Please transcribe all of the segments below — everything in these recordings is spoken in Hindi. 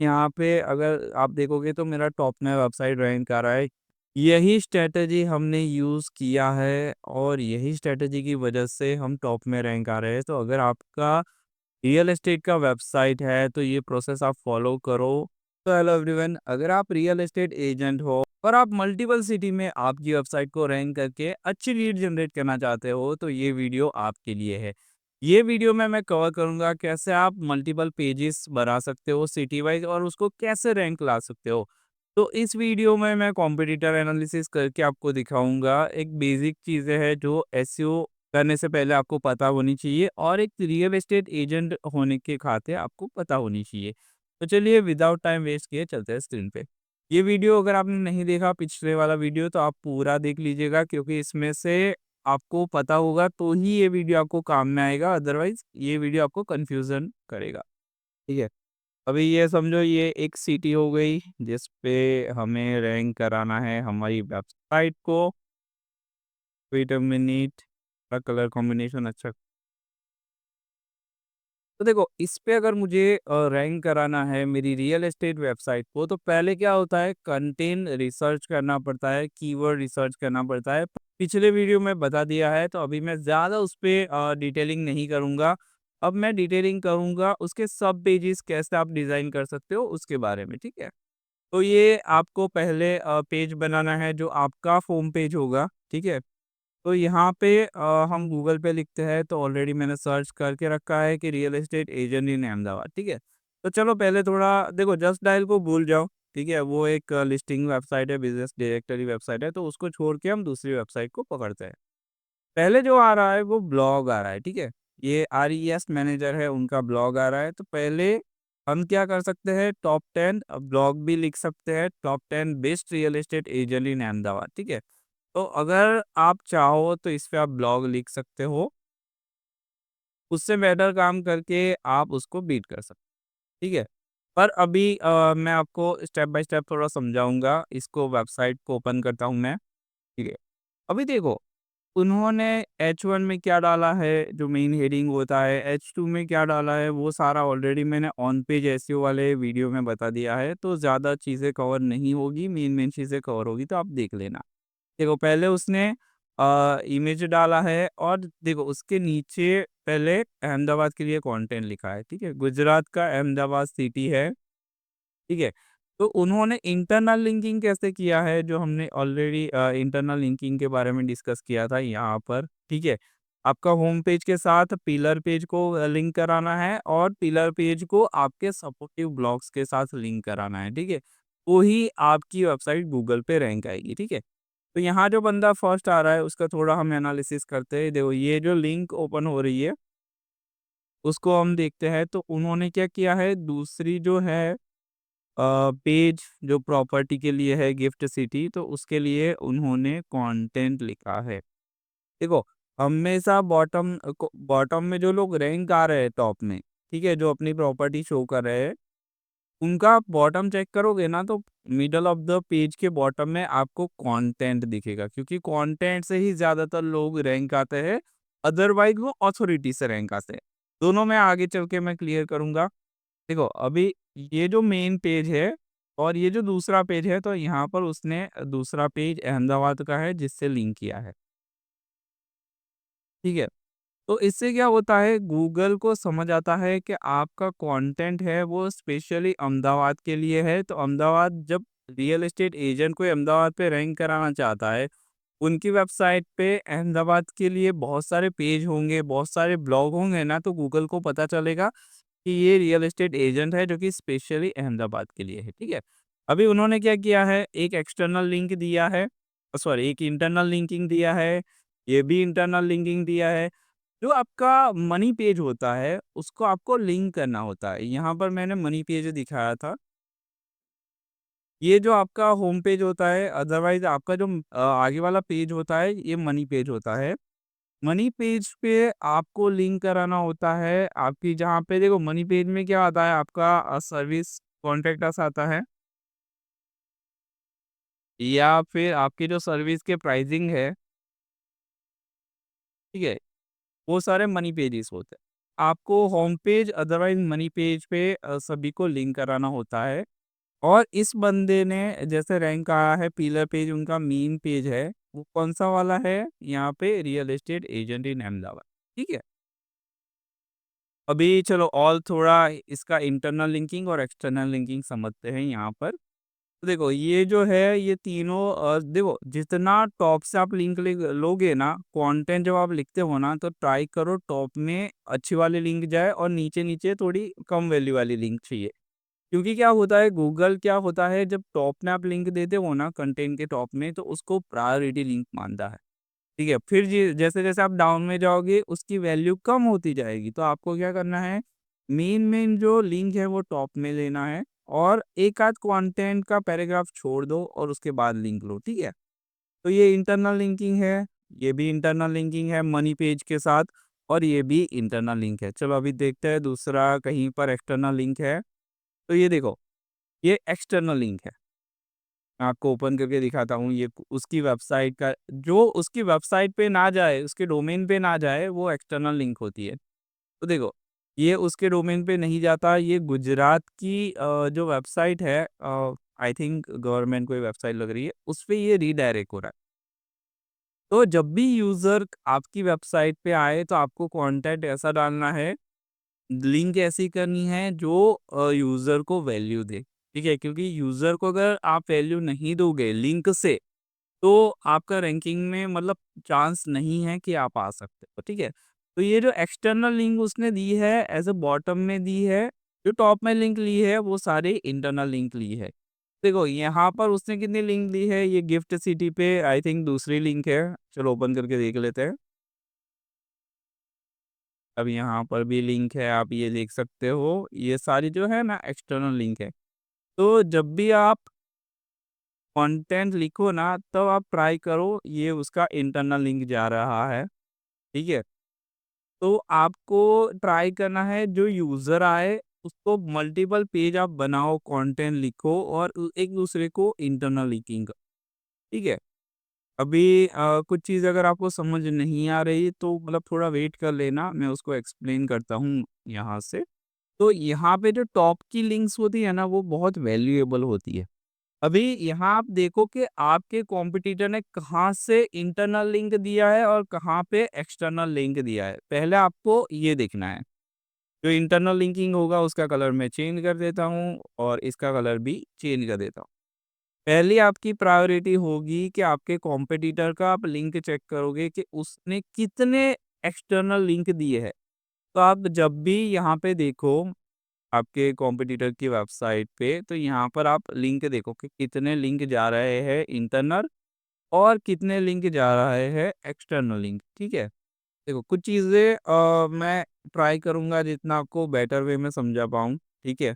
यहाँ पे अगर आप देखोगे तो मेरा टॉप में वेबसाइट रैंक आ रहा है। यही स्ट्रैटेजी हमने यूज़ किया है और यही स्ट्रैटेजी की वजह से हम टॉप में रैंक आ रहे हैं। तो अगर आपका रियल एस्टेट का वेबसाइट है तो ये प्रोसेस आप फॉलो करो। तो हेलो एवरीवन, अगर आप रियल एस्टेट एजेंट हो और आप मल्टीपल सिटी में आपकी वेबसाइट को रैंक करके अच्छी लीड जनरेट करना चाहते हो तो ये वीडियो आपके लिए है। ये वीडियो में मैं कवर करूंगा कैसे आप मल्टीपल पेजेस बना सकते हो सिटी वाइज और उसको कैसे रैंक ला सकते हो। तो इस वीडियो में मैं कॉम्पिटिटर एनालिसिस करके आपको दिखाऊंगा। एक बेसिक चीज़ें हैं जो एसईओ करने से पहले आपको पता होनी चाहिए और एक रियल एस्टेट एजेंट होने के खाते आपको पता होनी चाहिए। तो चलिए विदाउट टाइम वेस्ट किए चलते हैं स्क्रीन पे। ये वीडियो अगर आपने नहीं देखा पिछले वाला वीडियो तो आप पूरा देख लीजिएगा, क्योंकि इसमें से आपको पता होगा तो ही ये वीडियो आपको काम में आएगा, अदरवाइज ये वीडियो आपको कंफ्यूजन करेगा। ठीक है, अभी ये समझो ये एक सिटी हो गई जिस पे हमें रैंक कराना है हमारी वेबसाइट को। वेट अ मिनट, का कलर कॉम्बिनेशन अच्छा। तो देखो इस पे अगर मुझे रैंक कराना है मेरी रियल एस्टेट वेबसाइट को तो पहले क्या होता है, कंटेंट रिसर्च करना पड़ता है, कीवर्ड रिसर्च करना पड़ता है। पिछले वीडियो में बता दिया है तो अभी मैं ज़्यादा उस पे डिटेलिंग नहीं करूँगा। अब मैं डिटेलिंग करूँगा उसके सब पेजेस कैसे आप डिज़ाइन कर सकते हो उसके बारे में। ठीक है, तो ये आपको पहले पेज बनाना है जो आपका होम पेज होगा। ठीक है, तो यहाँ पे हम गूगल पे लिखते हैं तो ऑलरेडी मैंने सर्च करके रखा है कि real estate agent in Ahmedabad. ठीक है, तो चलो पहले थोड़ा देखो, जस्ट डायल को भूल जाओ। ठीक है, वो एक लिस्टिंग वेबसाइट है, बिजनेस डायरेक्टरी वेबसाइट है, तो उसको छोड़ के हम दूसरी वेबसाइट को पकड़ते हैं। पहले जो आ रहा है वो ब्लॉग आ रहा है। ठीक है, ये आरईएस मैनेजर है, उनका ब्लॉग आ रहा है। तो पहले हम क्या कर सकते हैं, टॉप 10 ब्लॉग भी लिख सकते हैं, top 10 best real estate agent in Ahmedabad. ठीक है, तो अगर आप चाहो तो इस पे आप ब्लॉग लिख सकते हो, उससे बेटर काम करके आप उसको बीट कर सकते हो। ठीक है, पर अभी मैं आपको स्टेप बाय स्टेप थोड़ा समझाऊंगा। इसको वेबसाइट को ओपन करता हूँ मैं। ठीक है, अभी देखो उन्होंने H1 में क्या डाला है, जो मेन हेडिंग होता है, H2 में क्या डाला है, वो सारा ऑलरेडी मैंने ऑन पेज एसईओ वाले वीडियो में बता दिया है। तो ज़्यादा चीज़ें कवर नहीं होगी, मेन मेन चीज़ें कवर होगी तो आप देख लेना। देखो पहले उसने इमेज डाला है और देखो उसके नीचे पहले अहमदाबाद के लिए कंटेंट लिखा है। ठीक है, गुजरात का अहमदाबाद सिटी है। ठीक है, तो उन्होंने इंटरनल लिंकिंग कैसे किया है, जो हमने ऑलरेडी इंटरनल लिंकिंग के बारे में डिस्कस किया था यहाँ पर। ठीक है, आपका होम पेज के साथ पिलर पेज को लिंक कराना है और पिलर पेज को आपके सपोर्टिव ब्लॉग्स के साथ लिंक कराना है। ठीक है, तो ही आपकी वेबसाइट गूगल पे रैंक आएगी। ठीक है, तो यहाँ जो बंदा फर्स्ट आ रहा है उसका थोड़ा हम एनालिसिस करते हैं। देखो ये जो लिंक ओपन हो रही है उसको हम देखते हैं। तो उन्होंने क्या किया है, दूसरी जो है पेज जो प्रॉपर्टी के लिए है गिफ्ट सिटी, तो उसके लिए उन्होंने कंटेंट लिखा है। देखो हमेशा बॉटम में जो लोग रैंक आ रहे हैं टॉप में, ठीक है, जो अपनी प्रॉपर्टी शो कर रहे हैं, उनका बॉटम चेक करोगे ना तो मिडल ऑफ द पेज के बॉटम में आपको कंटेंट दिखेगा, क्योंकि कंटेंट से ही ज़्यादातर लोग रैंक आते हैं, अदरवाइज वो अथॉरिटी से रैंक आते हैं। दोनों में आगे चल के मैं क्लियर करूँगा। देखो अभी ये जो मेन पेज है और ये जो दूसरा पेज है, तो यहाँ पर उसने दूसरा पेज अहमदाबाद का है जिससे लिंक किया है। ठीक है, तो इससे क्या होता है, गूगल को समझ आता है कि आपका कंटेंट है वो स्पेशली अहमदाबाद के लिए है। तो अहमदाबाद जब रियल एस्टेट एजेंट कोई अहमदाबाद पे रैंक कराना चाहता है, उनकी वेबसाइट पे अहमदाबाद के लिए बहुत सारे पेज होंगे, बहुत सारे ब्लॉग होंगे ना, तो गूगल को पता चलेगा कि ये रियल एस्टेट एजेंट है जो कि स्पेशली अहमदाबाद के लिए है। ठीक है, अभी उन्होंने क्या किया है, एक एक्सटर्नल लिंक दिया है, सॉरी एक इंटरनल लिंकिंग दिया है, ये भी इंटरनल लिंकिंग दिया है। जो आपका मनी पेज होता है उसको आपको लिंक करना होता है। यहाँ पर मैंने मनी पेज दिखाया था, ये जो आपका होम पेज होता है, अदरवाइज आपका जो आगे वाला पेज होता है ये मनी पेज होता है। मनी पेज पे आपको लिंक कराना होता है आपकी, जहाँ पे देखो मनी पेज में क्या आता है, आपका सर्विस कॉन्ट्रैक्ट आता है, या फिर आपकी जो सर्विस के प्राइसिंग है। ठीक है, वो सारे मनी पेजेस होते हैं। आपको home page otherwise money page पे सभी को लिंक कराना होता है। और इस बंदे ने जैसे रैंक आया है, पिलर पेज उनका मेन पेज है, वो कौन-सा वाला है? यहाँ पे real estate agent in Ahmedabad, ठीक है? अभी चलो और थोड़ा इसका इंटरनल लिंकिंग और एक्सटर्नल लिंकिंग समझते हैं यहाँ पर। तो देखो ये जो है ये तीनों देखो जितना टॉप से आप लिंक लोगे ना, कंटेंट जब आप लिखते हो ना तो ट्राई करो टॉप में अच्छी वाली लिंक जाए और नीचे-नीचे थोड़ी कम वैल्यू वाली लिंक चाहिए। क्योंकि क्या होता है गूगल क्या होता है जब टॉप में आप लिंक देते हो ना कंटेंट के टॉप में तो उसको प्रायोरिटी लिंक मानता है। ठीक है? फिर जैसे-जैसे आप डाउन में जाओगे उसकी वैल्यू कम होती जाएगी। तो आपको क्या करना है, मेन-मेन जो लिंक है वो टॉप में लेना है और एक आध कंटेंट का पैराग्राफ छोड़ दो और उसके बाद लिंक लो, ठीक है? तो ये इंटरनल लिंकिंग है, ये भी इंटरनल लिंकिंग है मनी पेज के साथ और ये भी इंटरनल लिंक है। चलो अभी देखते हैं दूसरा कहीं पर एक्सटर्नल लिंक है। तो ये देखो, ये एक्सटर्नल लिंक है। मैं आपको ओपन करके दिखाता हूँ ये उसकी वेबसाइट का जो उसकी वेबसाइट पे ना जाए, उसके डोमेन पे ना जाए, वो एक्सटर्नल लिंक होती है। तो देखो, ये उसके डोमेन पे नहीं जाता, ये गुजरात की जो वेबसाइट है आई थिंक गवर्नमेंट कोई वेबसाइट लग रही है, उसपे ये रीडायरेक्ट हो रहा है। तो जब भी यूज़र आपकी वेबसाइट पे आए, तो आपको कंटेंट ऐसा डालना है लिंक ऐसी करनी है जो यूज़र को वैल्यू दे, ठीक है? क्योंकि यूज़र को अगर आप वैल्यू नहीं दोगे लिंक से, तो आपका रैंकिंग में मतलब चांस नहीं है कि आप आ सकते हो, ठीक है? तो ये जो एक्सटर्नल लिंक उसने दी है एज़ अ बॉटम में दी है, जो टॉप में लिंक ली है वो सारी इंटरनल लिंक ली है। देखो यहाँ पर उसने कितनी लिंक दी है, ये गिफ्ट सिटी पे आई थिंक दूसरी लिंक है, चलो ओपन करके देख लेते हैं। अब यहाँ पर भी लिंक है, आप ये देख सकते हो, ये सारी जो है ना एक्सटर्नल लिंक है। तो जब भी आप कंटेंट लिखो ना, तब आप ट्राई करो ये उसका इंटरनल लिंक जा रहा है, ठीक है? तो आपको ट्राई करना है जो यूज़र आए, उसको मल्टीपल पेज आप बनाओ, कंटेंट लिखो और एक-दूसरे को इंटरनल लिंकिंग करो, ठीक है? अभी कुछ चीज़ अगर आपको समझ नहीं आ रही, तो मतलब थोड़ा वेट कर लेना, मैं उसको एक्सप्लेन करता हूँ यहाँ से। तो यहाँ पे जो टॉप की लिंक्स होती है ना, वो बहुत वैल्यूएबल होती है। अभी यहाँ आप देखो कि आपके कॉम्पिटिटर ने कहाँ से इंटरनल लिंक दिया है और कहाँ पे एक्सटर्नल लिंक दिया है। पहले आपको ये देखना है। जो इंटरनल लिंकिंग होगा उसका कलर मैं चेंज कर देता हूँ और इसका कलर भी चेंज कर देता हूँ। पहली आपकी प्रायोरिटी होगी कि आपके कॉम्पिटिटर का आप लिंक चेक करोगे कि उसने कितने एक्सटर्नल लिंक दिए हैं। तो आप जब भी यहाँ पे देखो आपके कॉम्पिटिटर की वेबसाइट पे, तो यहाँ पर आप लिंक देखो कि कितने लिंक जा रहे हैं इंटरनल और कितने लिंक जा रहे हैं एक्सटर्नल लिंक, ठीक है? देखो कुछ चीज़ें मैं ट्राई करूँगा जितना आपको बेटर वे में समझा पाऊँ, ठीक है?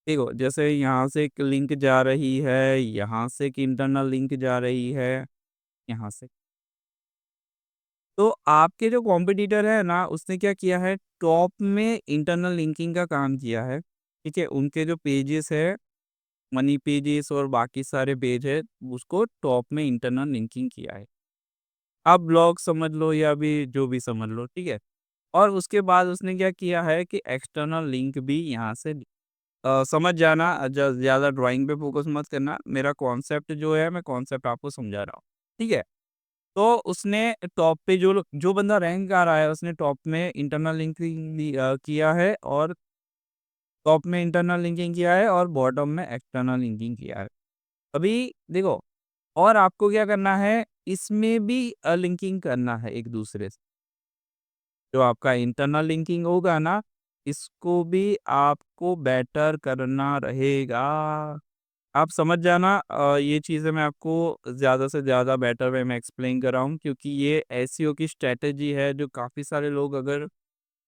देखो जैसे यहाँ से एक लिंक जा रही है, यहाँ से एक इंटरनल लिंक जा रही है, यहाँ से। तो आपके जो कॉम्पिटिटर है ना, उसने क्या किया है, टॉप में इंटरनल लिंकिंग का काम किया है, ठीक है? उनके जो पेजेस है, मनी पेजेस और बाकी सारे पेज है, उसको टॉप में इंटरनल लिंकिंग किया है। आप ब्लॉग समझ लो या भी जो भी समझ लो, ठीक है? और उसके बाद उसने क्या किया है कि एक्सटर्नल लिंक भी यहाँ से समझ जाना ज़्यादा ड्राइंग पे फ़ोकस मत करना, मेरा कॉन्सेप्ट जो है मैं कॉन्सेप्ट आपको समझा रहा हूँ, ठीक है? तो उसने टॉप पे जो बंदा रैंक आ रहा है उसने टॉप में इंटरनल लिंकिंग किया है और टॉप में इंटरनल लिंकिंग किया है और बॉटम में एक्सटर्नल लिंकिंग किया है। अभी देखो और आपको क्या करना है इसमें भी लिंकिंग करना है एक दूसरे से। जो आपका इंटरनल लिंकिंग होगा ना, इसको भी आपको बेटर करना रहेगा। आप समझ जाना ये चीज़ें मैं आपको ज़्यादा से ज़्यादा बेटर वे में एक्सप्लेन कर रहा हूँ क्योंकि ये एसईओ की स्ट्रैटेजी है जो काफ़ी सारे लोग अगर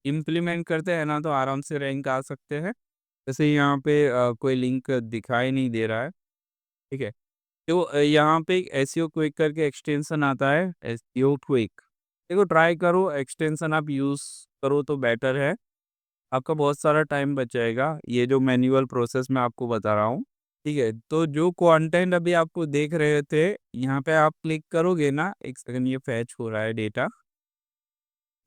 इम्प्लीमेंट करते हैं ना तो आराम से रैंक आ सकते हैं। जैसे यहाँ पे कोई लिंक दिखाई नहीं दे रहा है, ठीक है? तो यहाँ पे एक एसईओ क्विक करके एक्सटेंशन आता है, एसईओ क्विक। देखो ट्राई करो एक्सटेंशन आप यूज़ करो तो बेटर है। आपका बहुत सारा टाइम बच जाएगा, ये जो मैनुअल प्रोसेस मैं आपको बता रहा हूँ, ठीक है? तो जो कंटेंट अभी आपको देख रहे थे, यहाँ पे आप क्लिक करोगे ना, 1 सेकंड ये फेच हो रहा है डेटा।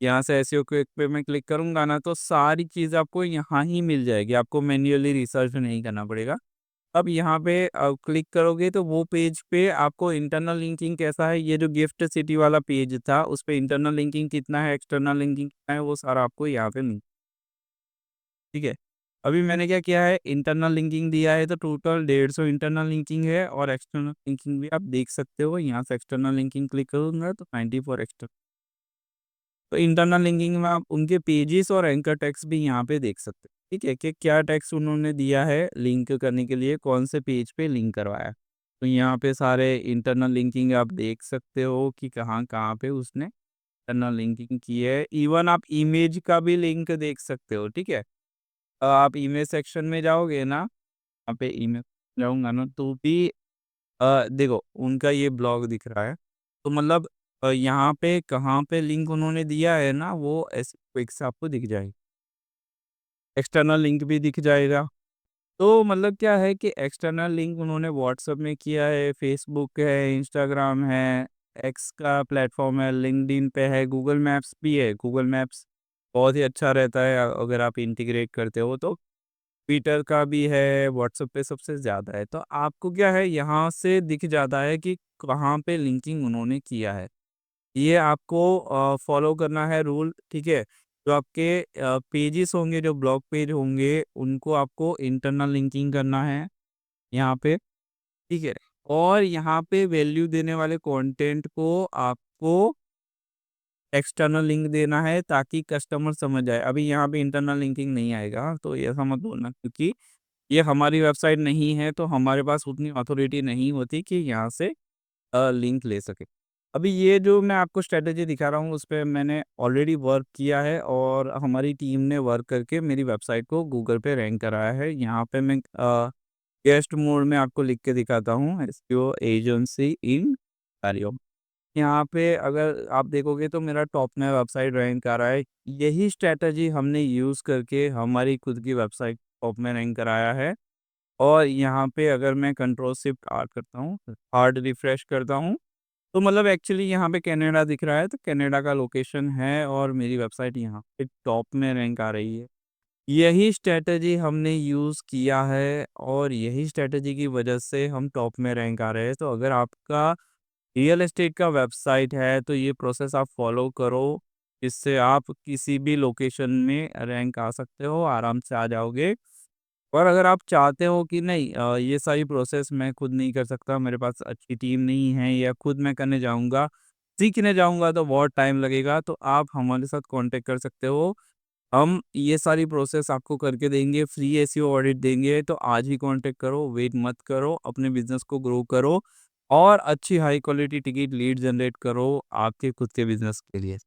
यहाँ से एसईओ क्विक पे मैं क्लिक करूँगा ना तो सारी चीज़ आपको यहाँ ही मिल जाएगी, आपको मैन्युअली रिसर्च नहीं करना पड़ेगा। अब यहाँ पे क्लिक करोगे तो वो पेज पे आपको इंटरनल लिंकिंग कैसा है, ये जो गिफ्ट सिटी वाला पेज था उस पे इंटरनल लिंकिंग कितना है, एक्सटर्नल लिंकिंग कितना है, वो सारा आपको यहाँ पे मिल ठीक है। अभी मैंने क्या किया है, इंटरनल लिंकिंग दिया है तो टोटल 150 इंटरनल लिंकिंग है और एक्सटर्नल लिंकिंग भी आप देख सकते हो। यहाँ से एक्सटर्नल लिंकिंग क्लिक करूँगा तो 94 एक्सटर्नल। तो इंटरनल लिंकिंग में आप उनके पेजेस और एंकर टेक्स्ट भी यहाँ पे देख सकते हैं, ठीक है, कि क्या टेक्स्ट उन्होंने दिया है लिंक करने के लिए, कौन से पेज पे लिंक करवाया। तो यहाँ पे सारे इंटरनल लिंकिंग आप देख सकते हो कि कहाँ कहाँ पे उसने इंटरनल लिंकिंग की है। इवन आप इमेज का भी लिंक देख सकते हो, ठीक है। आप इमेज सेक्शन में जाओगे ना, वहाँ पे इमेज जाऊँगा ना तो भी देखो उनका ये ब्लॉग दिख रहा है। तो मतलब यहाँ पे कहाँ पे लिंक उन्होंने दिया है ना वो ऐसे क्विक से आपको दिख जाएगी। एक्सटर्नल लिंक भी दिख जाएगा। तो मतलब क्या है कि एक्सटर्नल लिंक उन्होंने व्हाट्सएप में किया है, फेसबुक है, इंस्टाग्राम है, एक्स का प्लेटफ़ॉर्म है, लिंक्डइन पे है, गूगल मैप्स भी है। गूगल मैप्स बहुत ही अच्छा रहता है अगर आप इंटीग्रेट करते हो तो। ट्विटर का भी है, व्हाट्सएप पे सबसे ज़्यादा है। तो आपको क्या है यहाँ से दिख जाता है कि कहाँ पे लिंकिंग उन्होंने किया है। ये आपको फ़ॉलो करना है रूल, ठीक है? जो आपके पेजेस होंगे, जो ब्लॉग पेज होंगे, उनको आपको इंटरनल लिंकिंग करना है यहाँ पे, ठीक है? और यहाँ पे वैल्यू देने वाले कंटेंट को आपको एक्सटर्नल लिंक देना है ताकि कस्टमर समझ जाए। अभी यहाँ पे इंटरनल लिंकिंग नहीं आएगा, तो ऐसा मत बोलना क्योंकि ये हमारी वेबसाइट नहीं है, तो हमारे पास उतनी अथॉरिटी नहीं होती कि यहाँ से लिंक ले सके। अभी ये जो मैं आपको स्ट्रैटेजी दिखा रहा हूँ, उस पे मैंने ऑलरेडी वर्क किया है और हमारी टीम ने वर्क करके मेरी वेबसाइट को गूगल पे रैंक कराया है। यहाँ पे मैं गेस्ट मोड में आपको लिख के दिखाता हूँ, एसईओ एजेंसी इन कार्यो। यहाँ पे अगर आप देखोगे तो मेरा टॉप में वेबसाइट रैंक आ रहा है। यही स्ट्रैटेजी हमने यूज़ करके हमारी खुद की वेबसाइट टॉप में रैंक कराया है। और यहाँ पे अगर मैं कंट्रोल शिफ्ट आर करता हूँ, हार्ड रिफ्रेश करता हूँ, तो मतलब एक्चुअली यहाँ पे कनाडा दिख रहा है, तो कनाडा का लोकेशन है और मेरी वेबसाइट यहाँ पे टॉप में रैंक आ रही है। यही स्ट्रैटेजी हमने यूज़ किया है और यही स्ट्रैटेजी की वजह से हम टॉप में रैंक आ रहे हैं। तो अगर आपका रियल एस्टेट का वेबसाइट है, तो ये प्रोसेस आप फॉलो करो, इससे आप किसी भी लोकेशन में रैंक आ सकते हो, आराम से आ जाओगे। और अगर आप चाहते हो कि नहीं ये सारी प्रोसेस मैं खुद नहीं कर सकता, मेरे पास अच्छी टीम नहीं है या खुद मैं करने जाऊँगा, सीखने जाऊँगा तो बहुत टाइम लगेगा, तो आप हमारे साथ कॉन्टैक्ट कर सकते हो। हम ये सारी प्रोसेस आपको करके देंगे, फ्री एसईओ ऑडिट देंगे, तो आज ही कॉन्टैक्ट करो, वेट मत करो, अपने बिज़नेस को ग्रो करो और अच्छी high quality ticket lead generate करो आपके खुद के बिज़नेस के लिए।